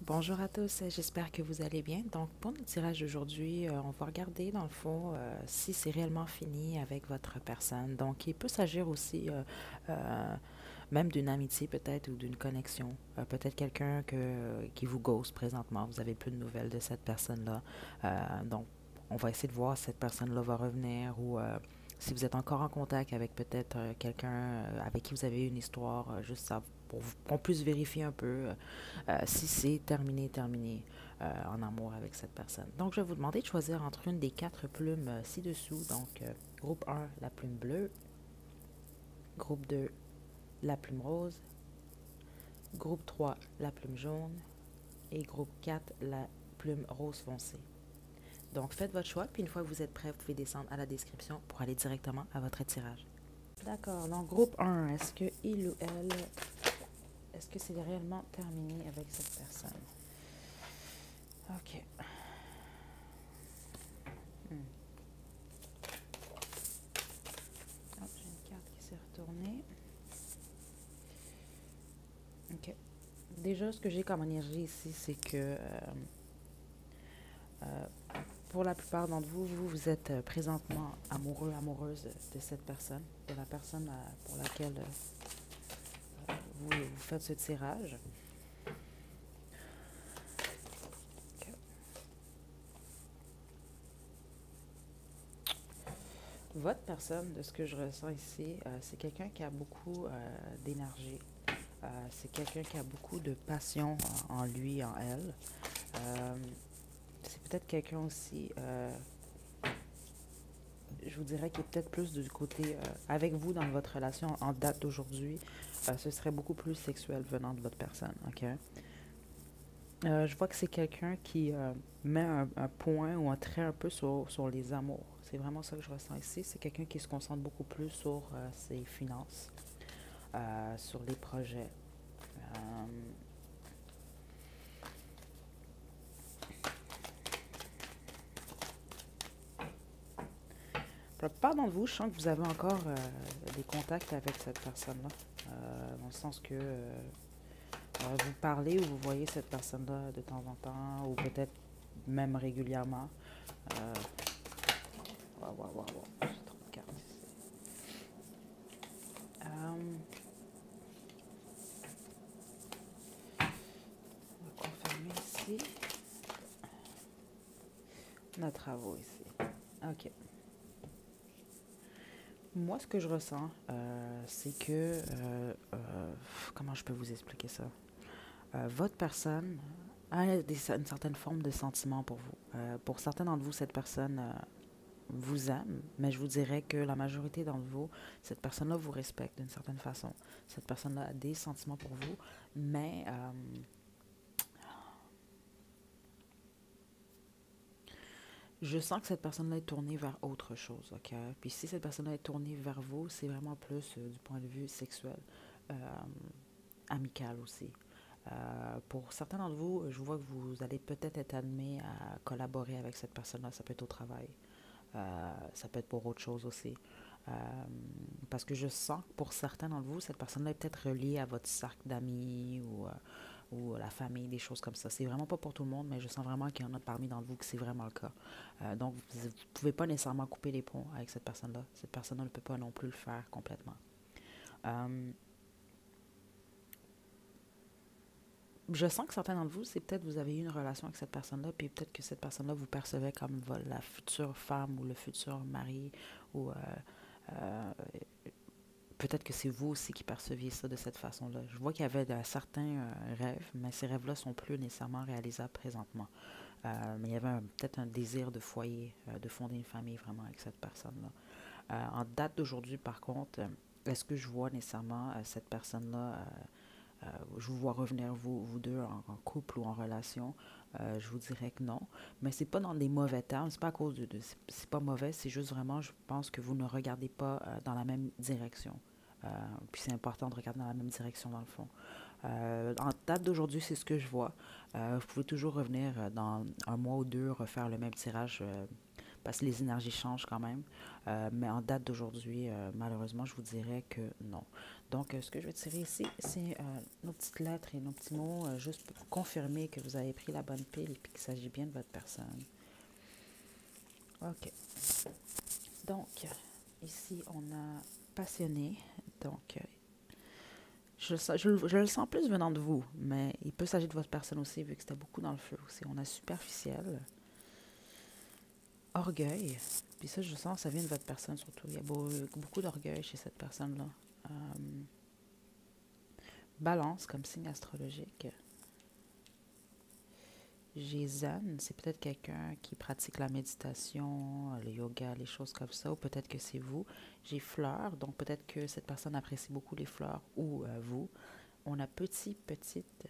Bonjour à tous, j'espère que vous allez bien. Donc, pour notre tirage d'aujourd'hui, on va regarder dans le fond si c'est réellement fini avec votre personne. Donc, il peut s'agir aussi euh, même d'une amitié peut-être ou d'une connexion. Peut-être quelqu'un qui vous ghost présentement, vous avez plus de nouvelles de cette personne-là. Donc, on va essayer de voir si cette personne-là va revenir ou si vous êtes encore en contact avec peut-être quelqu'un avec qui vous avez eu une histoire, juste ça, qu'on puisse vérifier un peu si c'est terminé, terminé en amour avec cette personne. Donc, je vais vous demander de choisir entre une des quatre plumes ci-dessous. Donc, groupe un, la plume bleue. Groupe 2, la plume rose. Groupe 3, la plume jaune. Et groupe 4, la plume rose foncé. Donc, faites votre choix, puis une fois que vous êtes prêt, vous pouvez descendre à la description pour aller directement à votre tirage. D'accord, donc groupe un, est-ce que il ou elle, est-ce que c'est réellement terminé avec cette personne? Ok. Hmm. Oh, j'ai une carte qui s'est retournée. Ok. Déjà, ce que j'ai comme énergie ici, c'est que euh, pour la plupart d'entre vous, vous êtes présentement amoureux, amoureuse de cette personne, de la personne pour laquelle vous faites ce tirage. Ok. Votre personne, de ce que je ressens ici, c'est quelqu'un qui a beaucoup d'énergie. C'est quelqu'un qui a beaucoup de passion en lui, en elle. Euh, c'est peut-être quelqu'un aussi je vous dirais qu'il est peut-être plus du côté, avec vous dans votre relation en date d'aujourd'hui, ce serait beaucoup plus sexuel venant de votre personne, ok? Je vois que c'est quelqu'un qui met un point ou un trait un peu sur les amours. C'est vraiment ça que je ressens ici. C'est quelqu'un qui se concentre beaucoup plus sur ses finances, sur les projets. Euh, la plupart d'entre vous, je sens que vous avez encore des contacts avec cette personne-là. Dans le sens que vous parlez ou vous voyez cette personne-là de temps en temps, ou peut-être même régulièrement. Euh, wow, wow, wow, wow. J'ai trop de cartes ici. On va confirmer ici. Notre travaux ici. OK. Moi, ce que je ressens, c'est que... comment je peux vous expliquer ça? Votre personne a une certaine forme de sentiment pour vous. Pour certains d'entre vous, cette personne vous aime, mais je vous dirais que la majorité d'entre vous, cette personne-là vous respecte d'une certaine façon. Cette personne-là a des sentiments pour vous, mais je sens que cette personne-là est tournée vers autre chose, ok? Puis si cette personne-là est tournée vers vous, c'est vraiment plus du point de vue sexuel, euh, amical aussi. Pour certains d'entre vous, je vois que vous allez peut-être être admis à collaborer avec cette personne-là. Ça peut être au travail. Ça peut être pour autre chose aussi. Euh, parce que je sens que pour certains d'entre vous, cette personne-là est peut-être reliée à votre cercle d'amis ou la famille, des choses comme ça. C'est vraiment pas pour tout le monde, mais je sens vraiment qu'il y en a parmi d'entre vous que c'est vraiment le cas. Donc, vous ne pouvez pas nécessairement couper les ponts avec cette personne-là. Cette personne-là ne peut pas non plus le faire complètement. Euh, je sens que certains d'entre vous, c'est peut-être vous avez eu une relation avec cette personne-là, puis peut-être que cette personne-là vous percevait comme la future femme ou le futur mari, ou euh, peut-être que c'est vous aussi qui perceviez ça de cette façon-là. Je vois qu'il y avait certains rêves, mais ces rêves-là sont plus nécessairement réalisables présentement. Mais il y avait peut-être un désir de foyer, de fonder une famille vraiment avec cette personne-là. En date d'aujourd'hui, par contre, est-ce que je vois nécessairement cette personne-là je vous vois revenir vous deux en couple ou en relation, je vous dirais que non. Mais c'est pas dans des mauvais termes, c'est pas à cause c'est pas mauvais, c'est juste vraiment, je pense que vous ne regardez pas dans la même direction. Euh, puis c'est important de regarder dans la même direction dans le fond. En date d'aujourd'hui, c'est ce que je vois. Vous pouvez toujours revenir dans un mois ou deux, refaire le même tirage parce que les énergies changent quand même. Mais en date d'aujourd'hui, malheureusement, je vous dirais que non. Donc, ce que je vais tirer ici, c'est nos petites lettres et nos petits mots, juste pour confirmer que vous avez pris la bonne pile et puis qu'il s'agit bien de votre personne. OK. Donc, ici, on a passionné. Donc, je le sens plus venant de vous, mais il peut s'agir de votre personne aussi, vu que c'était beaucoup dans le feu aussi. On a superficiel, orgueil. Puis ça, je sens, ça vient de votre personne surtout. Il y a beaucoup d'orgueil chez cette personne-là. Balance comme signe astrologique. J'ai zen, c'est peut-être quelqu'un qui pratique la méditation, le yoga, les choses comme ça, ou peut-être que c'est vous. J'ai fleur, donc peut-être que cette personne apprécie beaucoup les fleurs, ou vous. On a petit, petite,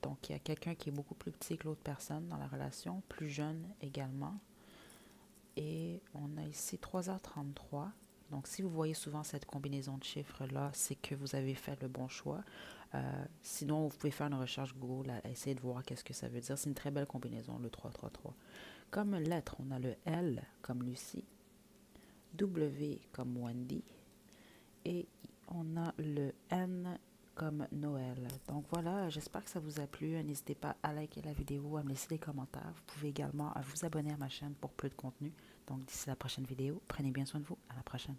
donc il y a quelqu'un qui est beaucoup plus petit que l'autre personne dans la relation, plus jeune également. Et on a ici 3h33. Donc, si vous voyez souvent cette combinaison de chiffres-là, c'est que vous avez fait le bon choix. Sinon, vous pouvez faire une recherche Google, essayer de voir qu'est-ce que ça veut dire. C'est une très belle combinaison, le 333. Comme lettre, on a le L comme Lucie, W comme Wendy, et on a le N comme Noël. Donc voilà, j'espère que ça vous a plu. N'hésitez pas à liker la vidéo, à me laisser des commentaires. Vous pouvez également vous abonner à ma chaîne pour plus de contenu. Donc d'ici la prochaine vidéo, prenez bien soin de vous. À la prochaine.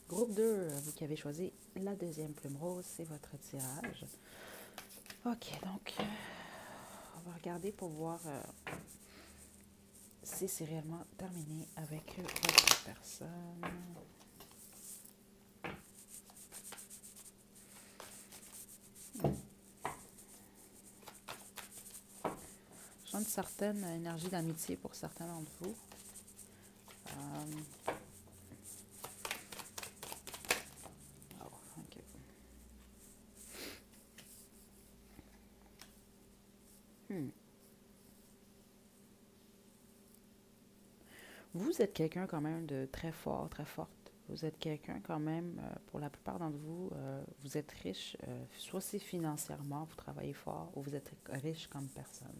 Groupe 2, vous qui avez choisi la deuxième plume rose, c'est votre tirage. Ok, donc on va regarder pour voir si c'est réellement terminé avec votre personne. Je sens une certaine énergie d'amitié pour certains d'entre vous. Okay. Vous êtes quelqu'un quand même de très fort, très forte. Vous êtes quelqu'un quand même, pour la plupart d'entre vous, vous êtes riche, soit c'est financièrement, vous travaillez fort, ou vous êtes riche comme personne.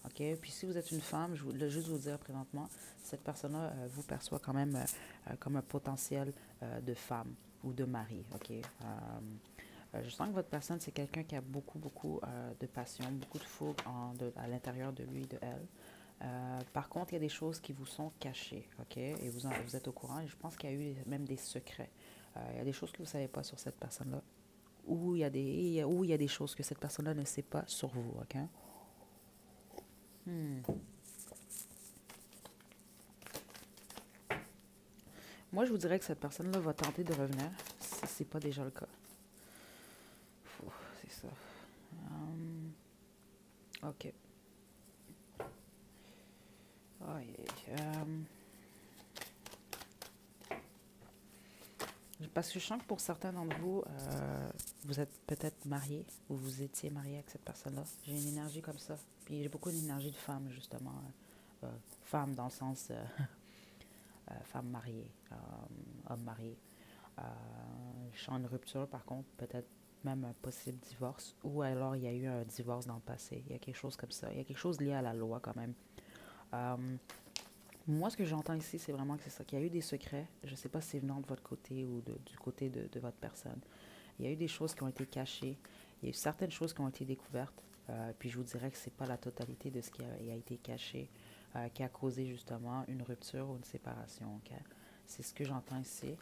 OK? Puis si vous êtes une femme, je voulais juste vous dire présentement, cette personne-là vous perçoit quand même comme un potentiel de femme ou de mari. OK? Je sens que votre personne, c'est quelqu'un qui a beaucoup, beaucoup de passion, beaucoup de fougue à l'intérieur de lui, de elle. Par contre, il y a des choses qui vous sont cachées, OK? Et vous êtes au courant. Et je pense qu'il y a eu même des secrets. Il y a des choses que vous ne savez pas sur cette personne-là. Ou il y a des choses que cette personne-là ne sait pas sur vous, OK? Moi, je vous dirais que cette personne-là va tenter de revenir, si ce n'est pas déjà le cas. C'est ça. OK. Parce que je sens que pour certains d'entre vous, vous êtes peut-être marié ou vous étiez marié avec cette personne-là. J'ai une énergie comme ça. Puis j'ai beaucoup d'énergie de femme, justement. Femme dans le sens femme mariée, homme marié. Je sens une rupture, par contre, peut-être même un possible divorce. Ou alors il y a eu un divorce dans le passé. Il y a quelque chose comme ça. Il y a quelque chose lié à la loi quand même. Moi, ce que j'entends ici, c'est vraiment que c'est ça, qu'il y a eu des secrets. Je ne sais pas si c'est venant de votre côté ou du côté de votre personne. Il y a eu des choses qui ont été cachées. Il y a eu certaines choses qui ont été découvertes. Puis je vous dirais que ce n'est pas la totalité de ce qui a été caché qui a causé justement une rupture ou une séparation. Okay? C'est ce que j'entends ici.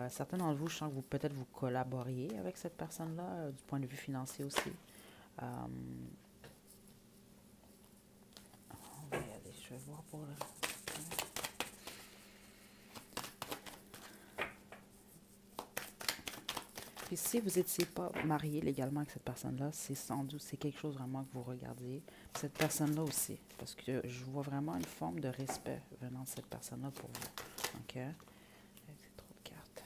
Certains d'entre vous, je sens que peut-être vous collaboriez avec cette personne-là, du point de vue financier aussi. Je vais voir pour le... Puis si vous n'étiez pas marié légalement avec cette personne-là, c'est sans doute, c'est quelque chose vraiment que vous regardiez. Puis cette personne-là aussi, parce que je vois vraiment une forme de respect venant de cette personne-là pour vous. OK? C'est trop de cartes.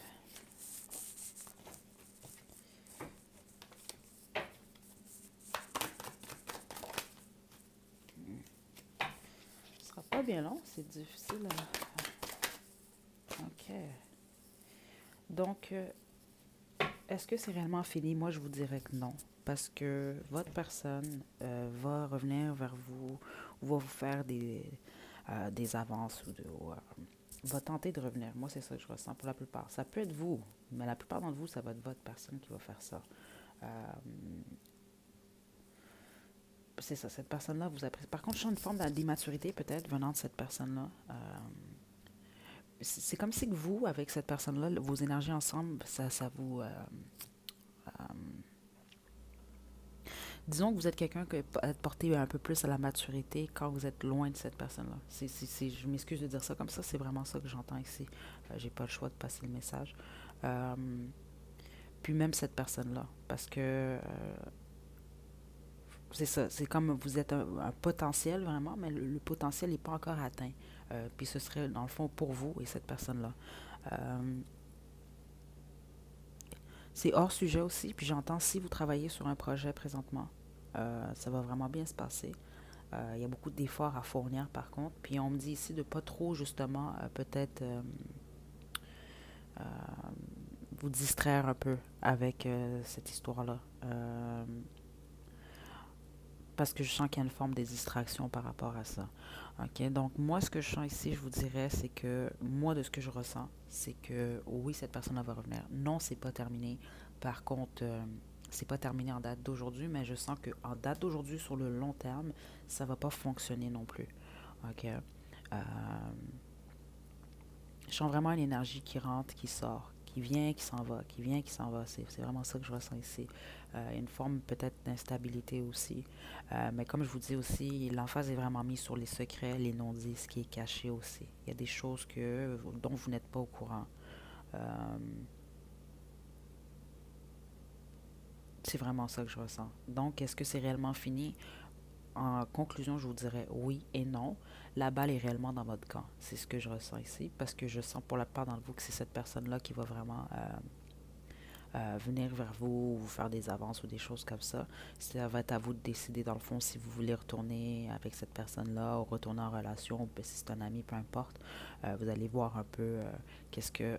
Ce sera pas bien long, c'est difficile. OK. Donc, est-ce que c'est réellement fini? Moi, je vous dirais que non. Parce que votre personne va revenir vers vous ou va vous faire des avances va tenter de revenir. Moi, c'est ça que je ressens pour la plupart. Ça peut être vous, mais la plupart d'entre vous, ça va être votre personne qui va faire ça. Euh, c'est ça, cette personne-là vous apprécie. Par contre, je sens une forme d'immaturité peut-être venant de cette personne-là. C'est comme si que vous, avec cette personne-là, vos énergies ensemble, ça vous... euh, disons que vous êtes quelqu'un qui est porté un peu plus à la maturité quand vous êtes loin de cette personne-là. Je m'excuse de dire ça comme ça, c'est vraiment ça que j'entends ici. J'ai pas le choix de passer le message. Euh, Puis même cette personne-là, parce que c'est ça, c'est comme vous êtes un potentiel vraiment, mais le potentiel n'est pas encore atteint. Puis ce serait dans le fond pour vous et cette personne-là. Euh, c'est hors sujet aussi, puis j'entends si vous travaillez sur un projet présentement, ça va vraiment bien se passer. Il y a beaucoup d'efforts à fournir par contre. Puis on me dit ici de pas trop justement peut-être euh, vous distraire un peu avec cette histoire-là. Parce que je sens qu'il y a une forme de distraction par rapport à ça. OK? Donc, moi, ce que je sens ici, je vous dirais, c'est que moi, de ce que je ressens, c'est que oui, cette personne va revenir. Non, c'est pas terminé. Par contre, c'est pas terminé en date d'aujourd'hui, mais je sens qu'en date d'aujourd'hui, sur le long terme, ça va pas fonctionner non plus. OK? Je sens vraiment une énergie qui rentre, qui sort, qui vient, qui s'en va, qui vient, qui s'en va. C'est vraiment ça que je ressens ici. Une forme peut-être d'instabilité aussi. Mais comme je vous dis aussi, l'emphase est vraiment mise sur les secrets, les non-dits, ce qui est caché aussi. Il y a des choses dont vous n'êtes pas au courant. Euh, c'est vraiment ça que je ressens. Donc, est-ce que c'est réellement fini? En conclusion, je vous dirais oui et non. La balle est réellement dans votre camp. C'est ce que je ressens ici, parce que je sens pour la part d'entre vous que c'est cette personne-là qui va vraiment venir vers vous, vous faire des avances ou des choses comme ça. Ça va être à vous de décider, dans le fond, si vous voulez retourner avec cette personne-là ou retourner en relation, ou si c'est un ami, peu importe. Vous allez voir un peu qu'est-ce que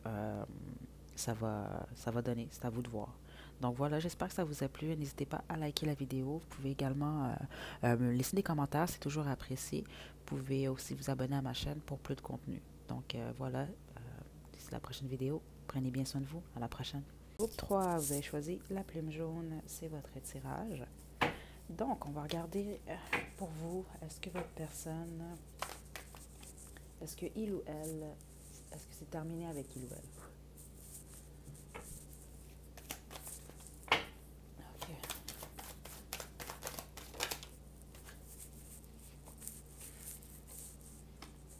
ça va donner. C'est à vous de voir. Donc voilà, j'espère que ça vous a plu. N'hésitez pas à liker la vidéo. Vous pouvez également me laisser des commentaires, c'est toujours apprécié. Vous pouvez aussi vous abonner à ma chaîne pour plus de contenu. Donc voilà, d'ici la prochaine vidéo, prenez bien soin de vous. À la prochaine. Groupe 3, vous avez choisi la plume jaune, c'est votre tirage. Donc, on va regarder pour vous, est-ce que votre personne, est-ce que il ou elle, est-ce que c'est terminé avec il ou elle? Ok.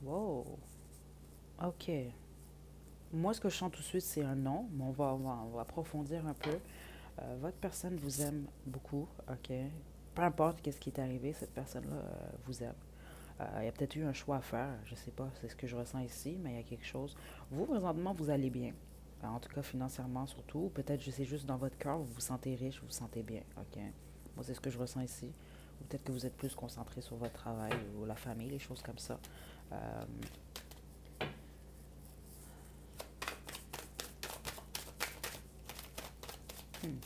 Wow. Ok. Moi, ce que je sens tout de suite, c'est un non, mais on va approfondir un peu. Votre personne vous aime beaucoup, ok? Peu importe qu'est-ce qui est arrivé, cette personne-là vous aime. Il y a peut-être eu un choix à faire, je ne sais pas, c'est ce que je ressens ici, mais il y a quelque chose. Vous, présentement, vous allez bien. En tout cas, financièrement surtout. Peut-être, je sais, juste dans votre cœur, vous vous sentez riche, vous vous sentez bien, ok? Moi, c'est ce que je ressens ici. Ou peut-être que vous êtes plus concentré sur votre travail ou la famille, les choses comme ça. Euh, hmm.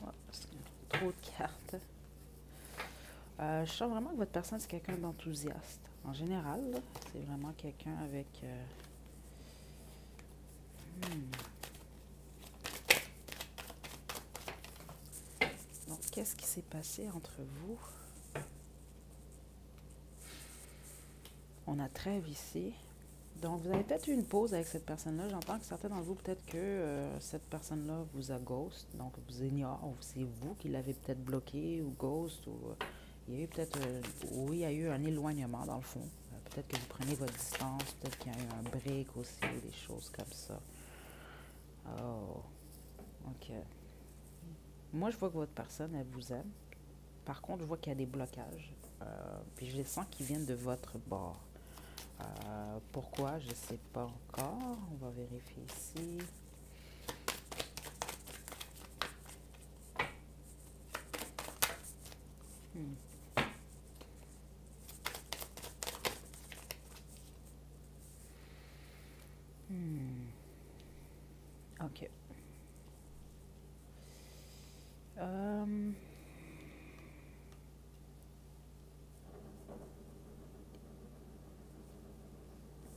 Ouais, trop de cartes. Je sens vraiment que votre personne, c'est quelqu'un d'enthousiaste. En général, c'est vraiment quelqu'un avec... hmm. Donc, qu'est-ce qui s'est passé entre vous? On a trêve ici. Donc, vous avez peut-être eu une pause avec cette personne-là. J'entends que certains d'entre vous, peut-être que cette personne-là vous a ghost, donc vous ignore, ou c'est vous qui l'avez peut-être bloqué ou ghost, ou il y a eu peut-être, oui, il y a eu un éloignement dans le fond. Peut-être que vous prenez votre distance, peut-être qu'il y a eu un break aussi, des choses comme ça. Oh, ok. Moi, je vois que votre personne, elle vous aime. Par contre, je vois qu'il y a des blocages. Puis je les sens qui viennent de votre bord. Pourquoi? Je ne sais pas encore. On va vérifier ici. Hmm. Hmm. OK.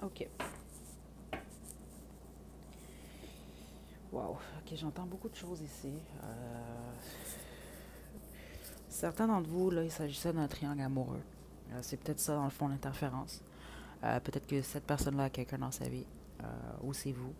OK. Wow. OK, j'entends beaucoup de choses ici. Certains d'entre vous, là, il s'agissait d'un triangle amoureux. C'est peut-être ça, dans le fond, l'interférence. Peut-être que cette personne-là a quelqu'un dans sa vie, ou c'est vous.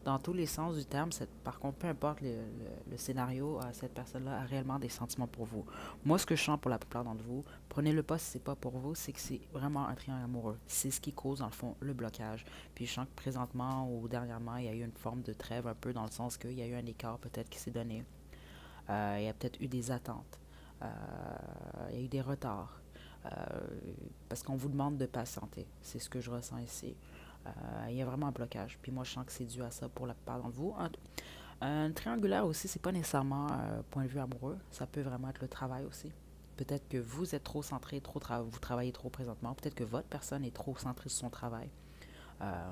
Dans tous les sens du terme, par contre, peu importe le scénario, cette personne-là a réellement des sentiments pour vous. Moi, ce que je sens pour la plupart d'entre vous, prenez-le pas si c'est pas pour vous, c'est que c'est vraiment un triangle amoureux. C'est ce qui cause, dans le fond, le blocage. Puis je sens que présentement ou dernièrement, il y a eu une forme de trêve un peu dans le sens qu'il y a eu un écart peut-être qui s'est donné. Il y a peut-être eu des attentes. Euh, il y a eu des retards. Euh, Parce qu'on vous demande de patienter. C'est ce que je ressens ici. Il y a vraiment un blocage. Puis moi, je sens que c'est dû à ça pour la plupart d'entre vous. Un triangulaire aussi, c'est pas nécessairement point de vue amoureux. Ça peut vraiment être le travail aussi. Peut-être que vous êtes trop centré, vous travaillez trop présentement. Peut-être que votre personne est trop centrée sur son travail. Euh,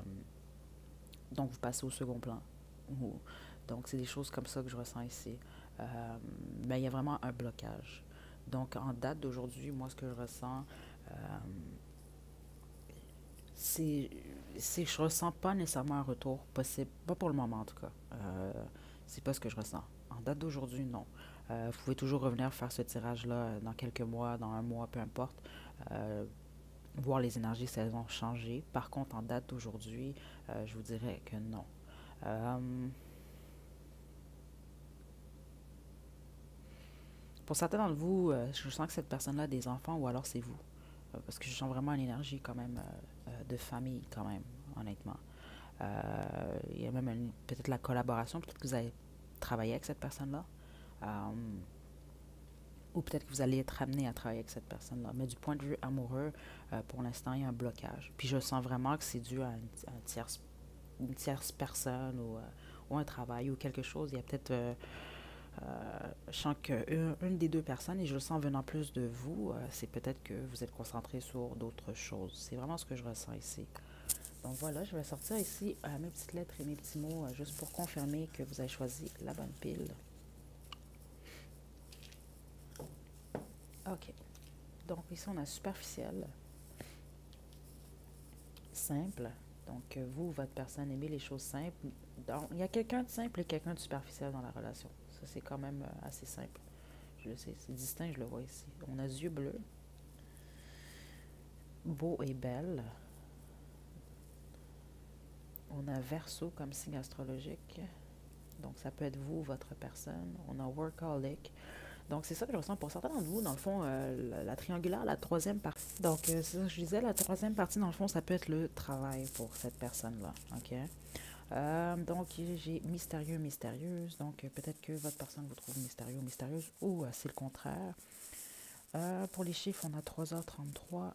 donc, vous passez au second plan. Donc, c'est des choses comme ça que je ressens ici. Mais il y a vraiment un blocage. Donc, en date d'aujourd'hui, moi, ce que je ressens, euh, c'est, je ressens pas nécessairement un retour possible, pas pour le moment en tout cas. C'est pas ce que je ressens. En date d'aujourd'hui, non. Vous pouvez toujours revenir faire ce tirage-là dans quelques mois, dans un mois, peu importe. Euh, Voir les énergies si elles ont changé. Par contre, en date d'aujourd'hui, je vous dirais que non. Euh, pour certains d'entre vous, je sens que cette personne-là a des enfants ou alors c'est vous. Parce que je sens vraiment une énergie quand même de famille quand même, honnêtement. Il y a même peut-être la collaboration, peut-être que vous allez travailler avec cette personne-là. Euh, ou peut-être que vous allez être amené à travailler avec cette personne-là. Mais du point de vue amoureux, pour l'instant, il y a un blocage. Puis je sens vraiment que c'est dû à une tierce personne ou un travail ou quelque chose. Il y a peut-être je sens qu'une des deux personnes, et je le sens venant plus de vous, c'est peut-être que vous êtes concentré sur d'autres choses. C'est vraiment ce que je ressens ici. Donc voilà, je vais sortir ici mes petites lettres et mes petits mots juste pour confirmer que vous avez choisi la bonne pile. OK. Donc ici, on a superficiel, simple. Donc vous, votre personne, aimez les choses simples. Donc, il y a quelqu'un de simple et quelqu'un de superficiel dans la relation. Ça, c'est quand même assez simple. Je le sais, c'est distinct, je le vois ici. On a yeux bleus, beau et belle. On a Verseau comme signe astrologique. Donc, ça peut être vous, votre personne. On a Workaholic. Donc, c'est ça que je ressens pour certains d'entre vous. Dans le fond, la triangulaire, la troisième partie. Donc, c'est ça que je disais, la troisième partie, dans le fond, ça peut être le travail pour cette personne-là. OK? Donc, j'ai mystérieux, mystérieuse. Donc, peut-être que votre personne vous trouve mystérieux, mystérieuse, ou c'est le contraire. Pour les chiffres, on a 3h33,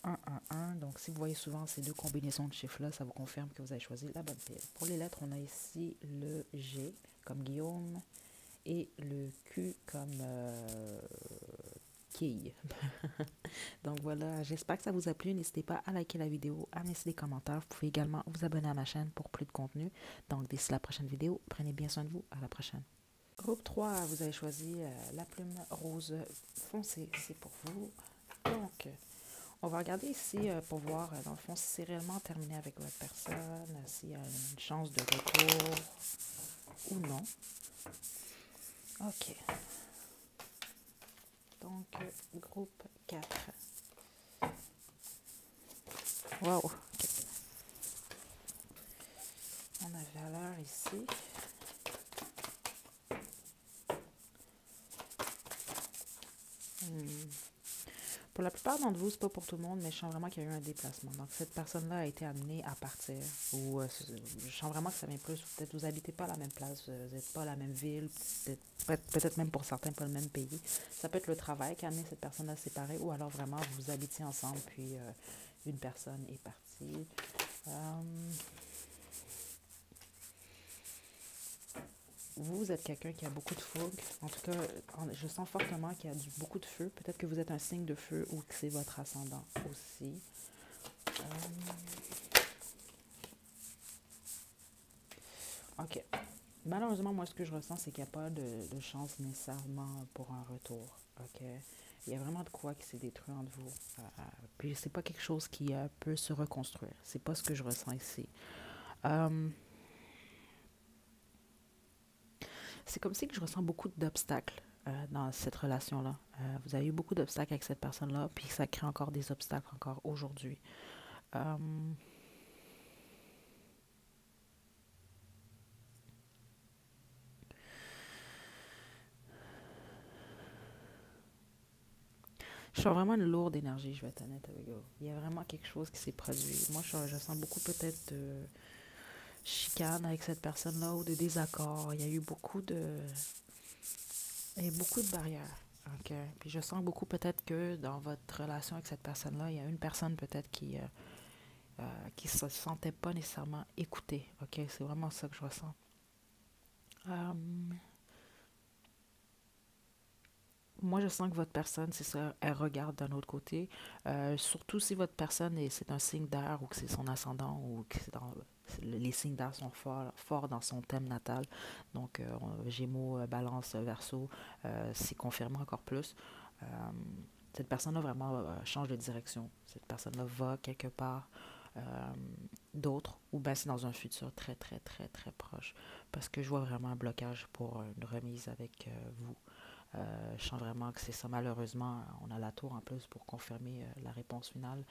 1, 1, 1. Donc, si vous voyez souvent ces deux combinaisons de chiffres-là, ça vous confirme que vous avez choisi la bonne pile. Pour les lettres, on a ici le G comme Guillaume et le Q comme quille. Donc voilà, j'espère que ça vous a plu. N'hésitez pas à liker la vidéo, à me laisser des commentaires. Vous pouvez également vous abonner à ma chaîne pour plus de contenu. Donc d'ici la prochaine vidéo, prenez bien soin de vous. À la prochaine. Groupe 3, vous avez choisi la plume rose foncée. C'est pour vous. Donc, on va regarder ici pour voir, dans le fond, si c'est réellement terminé avec votre personne, s'il y a une chance de retour ou non. OK. Donc, groupe 4. Wow. OK. On a valeur ici. Pour la plupart d'entre vous, c'est pas pour tout le monde, mais je sens vraiment qu'il y a eu un déplacement. Donc, cette personne-là a été amenée à partir. Ou je sens vraiment que ça vient plus. Peut-être que vous n'habitez pas à la même place, vous n'êtes pas à la même ville, peut-être même pour certains pas le même pays. Ça peut être le travail qui a amené cette personne à se séparer, ou alors vraiment vous habitiez ensemble, puis une personne est partie. Vous êtes quelqu'un qui a beaucoup de fougue. En tout cas, je sens fortement qu'il y a beaucoup de feu. Peut-être que vous êtes un signe de feu ou que c'est votre ascendant aussi. OK. Malheureusement, moi, ce que je ressens, c'est qu'il n'y a pas de chance nécessairement pour un retour. OK? Il y a vraiment de quoi qui s'est détruit entre vous. Puis c'est pas quelque chose qui peut se reconstruire. C'est pas ce que je ressens ici. Euh, c'est comme si que je ressens beaucoup d'obstacles dans cette relation-là. Vous avez eu beaucoup d'obstacles avec cette personne-là, puis ça crée encore des obstacles encore aujourd'hui. Euh, je sens vraiment une lourde énergie, je vais être honnête avec vous. Il y a vraiment quelque chose qui s'est produit. Moi, je sens beaucoup peut-être de chicane avec cette personne-là ou de désaccord. Il y a beaucoup de barrières. Ok. Puis je sens beaucoup peut-être que dans votre relation avec cette personne-là, il y a une personne peut-être qui se sentait pas nécessairement écoutée. Ok, c'est vraiment ça que je ressens. Euh, Moi, je sens que votre personne, c'est ça, elle regarde d'un autre côté. Surtout si votre personne, c'est un signe d'air ou que c'est son ascendant ou que les signes d'air sont forts dans son thème natal. Donc, Gémeaux, Balance, Verseau, c'est confirmé encore plus. Euh, cette personne-là vraiment change de direction. Cette personne-là va quelque part euh, d'autre ou bien c'est dans un futur très, très, très, très proche. Parce que je vois vraiment un blocage pour une remise avec vous. Je sens vraiment que c'est ça. Malheureusement, on a la tour en plus pour confirmer la réponse finale.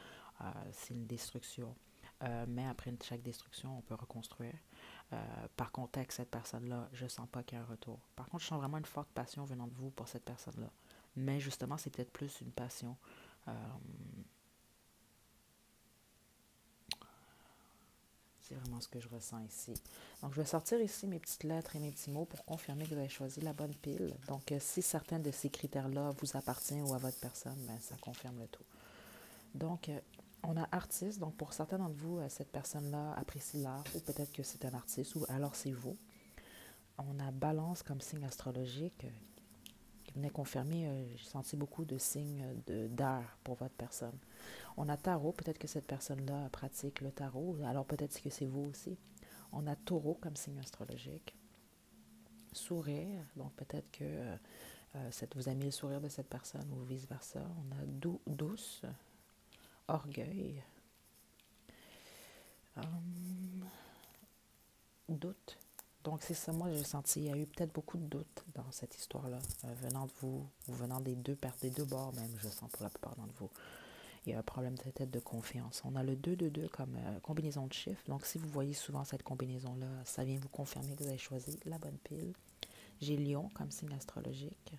C'est une destruction. Mais après chaque destruction, on peut reconstruire. Par contre, avec cette personne-là, je ne sens pas qu'il y a un retour. Par contre, je sens vraiment une forte passion venant de vous pour cette personne-là. Mais justement, c'est peut-être plus une passion. Euh, c'est vraiment ce que je ressens ici. Donc, je vais sortir ici mes petites lettres et mes petits mots pour confirmer que vous avez choisi la bonne pile. Donc, si certains de ces critères-là vous appartiennent ou à votre personne, ben, ça confirme le tout. Donc, on a artiste. Donc, pour certains d'entre vous, cette personne-là apprécie l'art ou peut-être que c'est un artiste ou alors c'est vous. On a balance comme signe astrologique qui venait confirmer, j'ai senti beaucoup de signes d'art pour votre personne. On a tarot, peut-être que cette personne-là pratique le tarot, alors peut-être que c'est vous aussi. On a taureau comme signe astrologique. Sourire, donc peut-être que vous aimez le sourire de cette personne ou vice-versa. On a douce, orgueil, hum, doute. Donc c'est ça, moi j'ai senti, il y a eu peut-être beaucoup de doutes dans cette histoire-là, venant de vous, ou venant des deux bords même, je sens pour la plupart d'entre vous. Il y a un problème peut-être de confiance. On a le 2 de 2 comme combinaison de chiffres. Donc, si vous voyez souvent cette combinaison-là, ça vient vous confirmer que vous avez choisi la bonne pile. J'ai lion comme signe astrologique.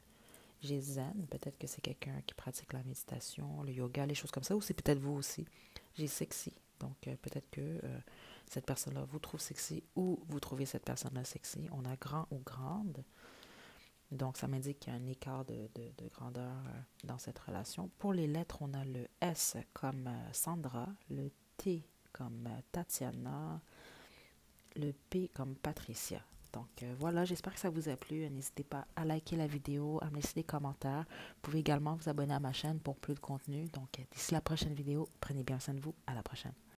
J'ai zen, peut-être que c'est quelqu'un qui pratique la méditation, le yoga, les choses comme ça, ou c'est peut-être vous aussi. J'ai sexy, donc peut-être que cette personne-là vous trouve sexy ou vous trouvez cette personne-là sexy. On a grand ou grande, donc ça m'indique qu'il y a un écart de grandeur dans cette relation. Pour les lettres, on a le S comme Sandra, le T comme Tatiana, le P comme Patricia. Donc voilà, j'espère que ça vous a plu. N'hésitez pas à liker la vidéo, à me laisser des commentaires. Vous pouvez également vous abonner à ma chaîne pour plus de contenu. Donc d'ici la prochaine vidéo, prenez bien soin de vous. À la prochaine.